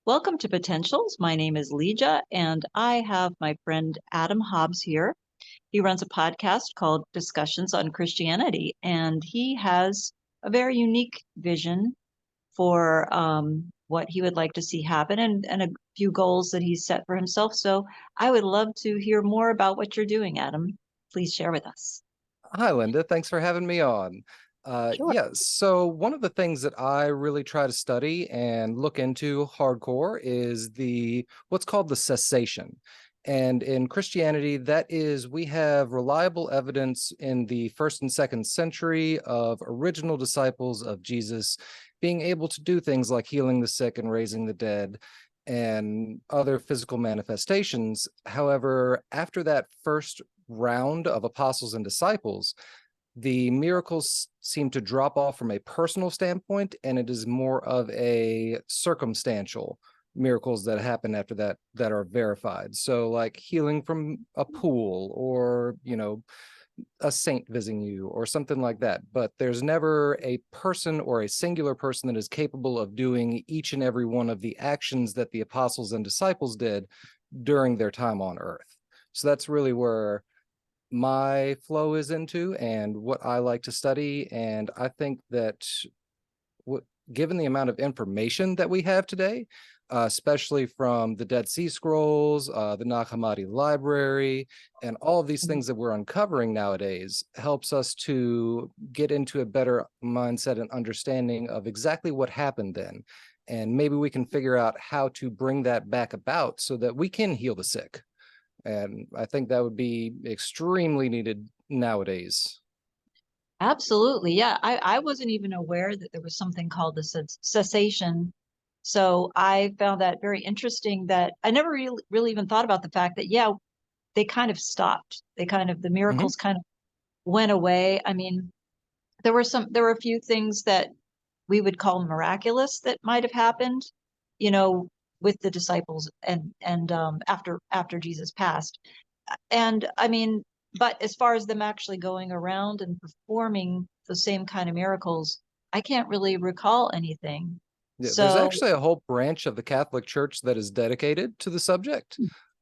Welcome to Potentials. My name is Leja, and I have my friend Adam Hobbs here. He runs a podcast called Discussions on Christianity, and he has a very unique vision for what he would like to see happen and a few goals that he's set for himself. So I would love to hear more about what you're doing, Adam. Please share with us. Hi, Linda. Thanks for having me on. Sure. Yeah, so one of the things that I really try to study and look into hardcore is the what's called the cessation. And in Christianity, that is, we have reliable evidence in the first and second century of original disciples of Jesus being able to do things like healing the sick and raising the dead and other physical manifestations. However, after that first round of apostles and disciples, the miracles seem to drop off from a personal standpoint, and it is more of a circumstantial miracles that happen after that that are verified. So like healing from a pool, or a saint visiting you or something like that. But there's never a person or a singular person that is capable of doing each and every one of the actions that the apostles and disciples did during their time on earth. So that's really where my flow is into and what I like to study. And I think that given the amount of information that we have today, especially from the Dead Sea Scrolls, the Nag Hammadi Library, and all of these things that we're uncovering nowadays, helps us to get into a better mindset and understanding of exactly what happened then. And maybe we can figure out how to bring that back about so that we can heal the sick. And I think that would be extremely needed nowadays. Absolutely. Yeah. I wasn't even aware that there was something called the cessation. So I found that very interesting that I never really even thought about the fact that, yeah, they kind of stopped. The Mhm. miracles kind of went away. I mean, there were a few things that we would call miraculous that might have happened, you know, with the disciples and after Jesus passed. And I mean, but as far as them actually going around and performing the same kind of miracles, I can't really recall anything. Yeah, there's So, actually a whole branch of the Catholic Church that is dedicated to the subject.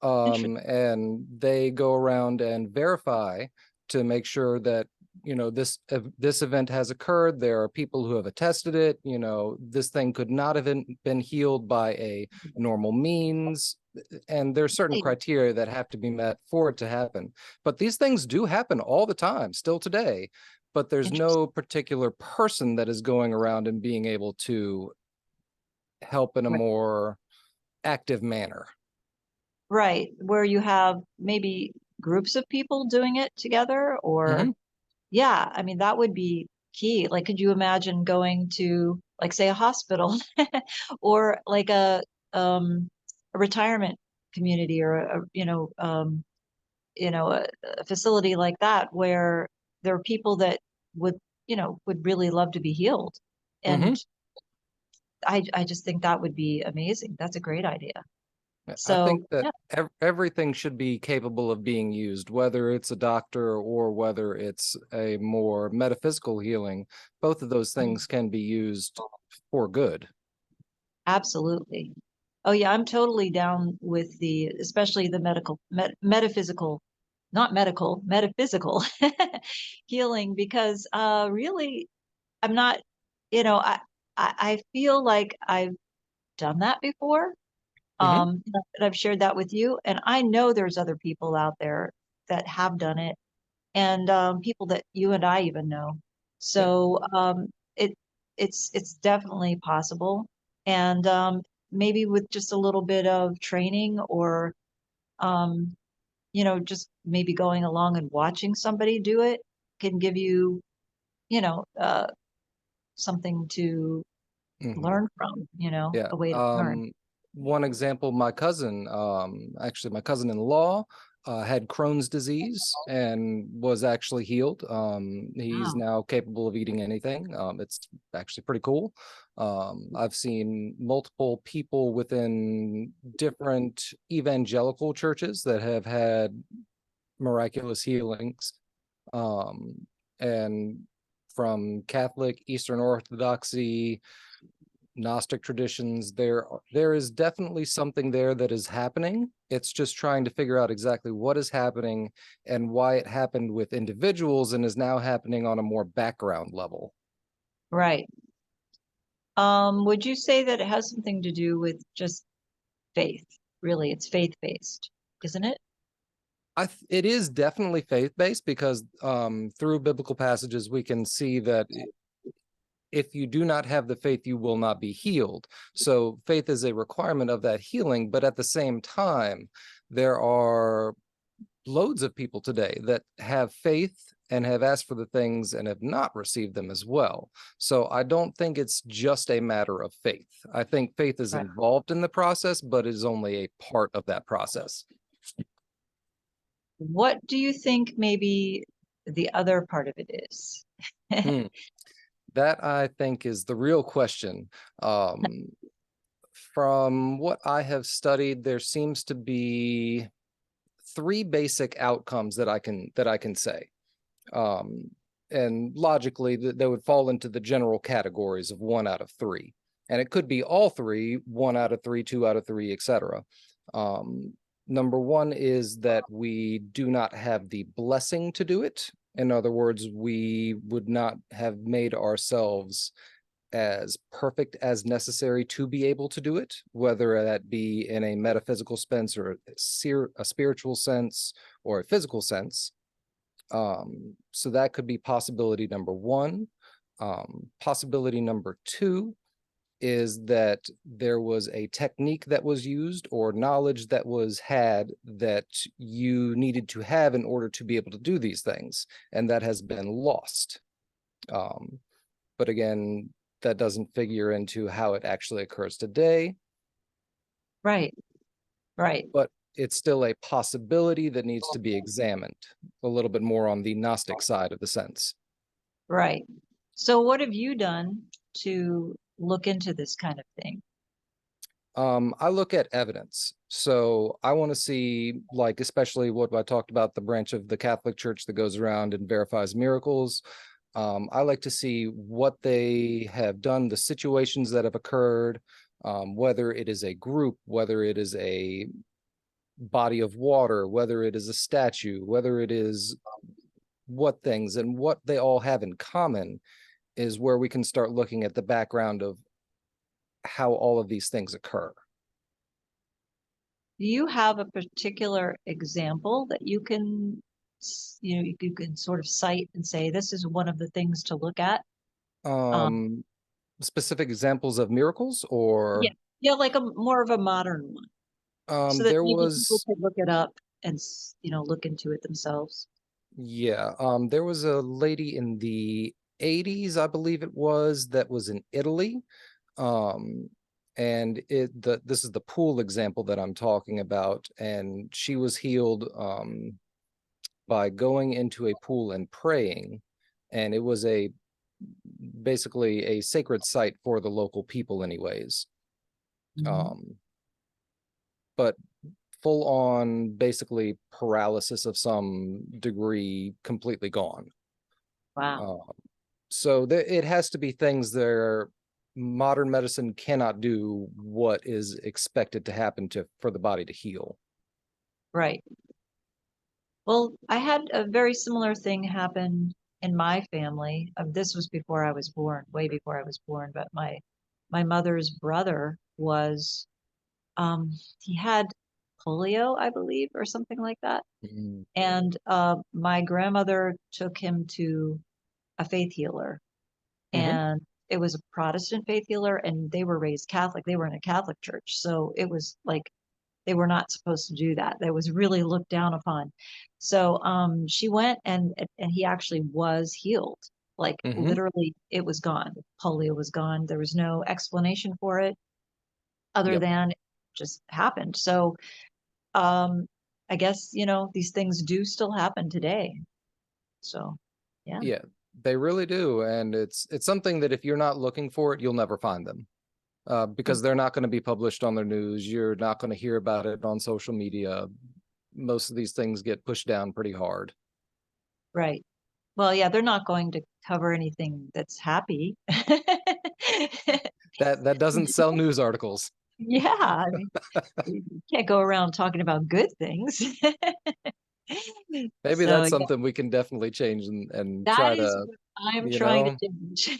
interesting. And they go around and verify to make sure that this event has occurred. There are people who have attested it. This thing could not have been healed by a normal means, and there's certain criteria that have to be met for it to happen. But these things do happen all the time still today, but there's Interesting. no particular person that is going around and being able to help in a Right. more active manner. Right. Where you have maybe groups of people doing it together, or Mm-hmm. yeah, I mean, that would be key. Like, could you imagine going to, like, say, a hospital or like a retirement community or a facility like that where there are people that would, would really love to be healed. Mm-hmm. And I just think that would be amazing. That's a great idea. I So, think that yeah, everything should be capable of being used, whether it's a doctor or whether it's a more metaphysical healing. Both of those things can be used for good. absolutely. Oh yeah, I'm totally down with especially the metaphysical, not medical, metaphysical healing because really I'm not, I feel like I've done that before. Mm-hmm. And I've shared that with you, and I know there's other people out there that have done it, and people that you and I even know. Yeah. So it's definitely possible, and maybe with just a little bit of training or um, just maybe going along and watching somebody do it can give you, you know, uh, something to Mm-hmm. learn from, Yeah. a way to learn. One example, my cousin, actually my cousin-in-law, had Crohn's disease and was actually healed. He's Wow. now capable of eating anything. It's actually pretty cool. I've seen multiple people within different evangelical churches that have had miraculous healings. And from Catholic, Eastern Orthodoxy, Gnostic traditions, there is definitely something there that is happening. It's just trying to figure out exactly what is happening and why it happened with individuals and is now happening on a more background level. Right. Would you say that it has something to do with just faith? Really, it's faith-based, isn't it? It is definitely faith-based because through biblical passages we can see that if you do not have the faith, you will not be healed. So faith is a requirement of that healing, but at the same time, there are loads of people today that have faith and have asked for the things and have not received them as well. So I don't think it's just a matter of faith. I think faith is Right. involved in the process, but is only a part of that process. What do you think maybe the other part of it is? Hmm. That I think is the real question. From what I have studied, there seems to be three basic outcomes that I can say. Um, and logically, they would fall into the general categories of 1 out of 3. And it could be all three, 1 out of 3, 2 out of 3, etc. Number one is that we do not have the blessing to do it. In other words, we would not have made ourselves as perfect as necessary to be able to do it, whether that be in a metaphysical sense or a spiritual sense or a physical sense. So that could be possibility number one. Possibility number two is that there was a technique that was used or knowledge that was had that you needed to have in order to be able to do these things, and that has been lost. But again, that doesn't figure into how it actually occurs today. Right, right, But it's still a possibility that needs to be examined a little bit more on the Gnostic side of the sense. right. So what have you done to look into this kind of thing? I look at evidence. So I want to see, like, especially what I talked about, the branch of the Catholic Church that goes around and verifies miracles. I like to see what they have done, the situations that have occurred, whether it is a group, whether it is a body of water, whether it is a statue, whether it is what things, and what they all have in common is where we can start looking at the background of how all of these things occur. Do you have a particular example that you can, you can sort of cite and say, this is one of the things to look at? Um, Um, Specific examples of miracles, yeah, or yeah, like a more of a modern one, so that there maybe people was, could look it up and, look into it themselves. yeah, there was a lady in the 80s, I believe it was, that was in Italy. Um, and this is the pool example that I'm talking about, and she was healed by going into a pool and praying, and it was a basically a sacred site for the local people anyways. Mhm. Um, but full on basically paralysis of some degree, completely gone. Wow. Uh, so it has to be things that modern medicine cannot do what is expected to happen to for the body to heal. Right. Well, I had a very similar thing happen in my family. This was before I was born, way before I was born, but my mother's brother was um he had polio, I believe, or something like that. Mm-hmm. And my grandmother took him to a faith healer, Mm-hmm. and it was a Protestant faith healer, and they were raised Catholic. They were in a Catholic church, so it was like they were not supposed to do that. That was really looked down upon. So she went, and he actually was healed. Like Mm-hmm. literally it was gone. Polio was gone. There was no explanation for it other Yep. than it just happened. So um I guess, these things do still happen today. So yeah. Yeah, they really do, and it's something that if you're not looking for it, you'll never find them. Because they're not going to be published on their news. You're not going to hear about it on social media. Most of these things get pushed down pretty hard. Right. Well, yeah, they're not going to cover anything that's happy. That doesn't sell news articles. Yeah, I mean, you can't go around talking about good things. Maybe So that's yeah, something we can definitely change and that try is to, what I'm you trying to know, change.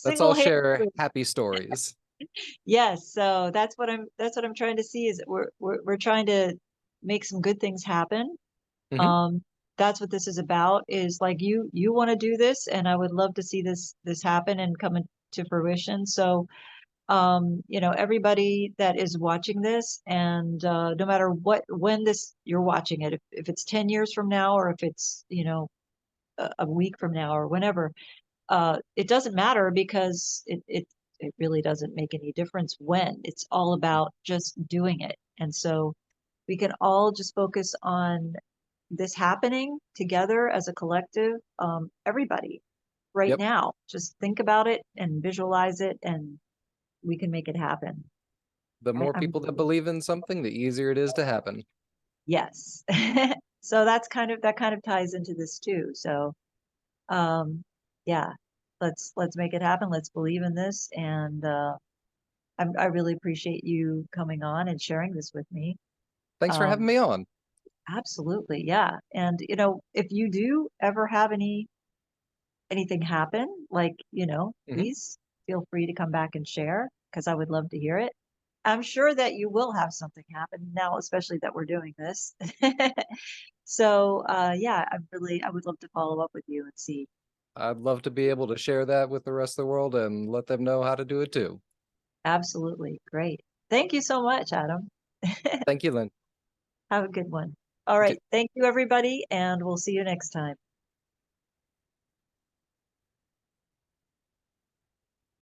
let's all share Single-handedly. happy stories. Yes, so that's what I'm trying to see is that we're trying to make some good things happen. Hmm. Um, that's what this is about, is like you want to do this, and I would love to see this happen and come into fruition. So everybody that is watching this, and no matter when this you're watching it, if it's 10 years from now, or if it's, a week from now, or whenever, it doesn't matter, because it really doesn't make any difference when. It's all about just doing it. And so we can all just focus on this happening together as a collective. Everybody right Yep. now, just think about it and visualize it, and we can make it happen. The more I'm people that believe in something, the easier it is to happen. Yes. So that kind of ties into this too. So um yeah, let's make it happen. Let's believe in this. And I really appreciate you coming on and sharing this with me. Thanks for having Um me on. Absolutely, yeah. And if you do ever have anything happen, like, Hmm. please feel free to come back and share, because I would love to hear it. I'm sure that you will have something happen now, especially that we're doing this. So, yeah, I would love to follow up with you and see. I'd love to be able to share that with the rest of the world and let them know how to do it too. Absolutely. Great. Thank you so much, Adam. Thank you, Lynn. Have a good one. All You too. right. Thank you, everybody, and we'll see you next time.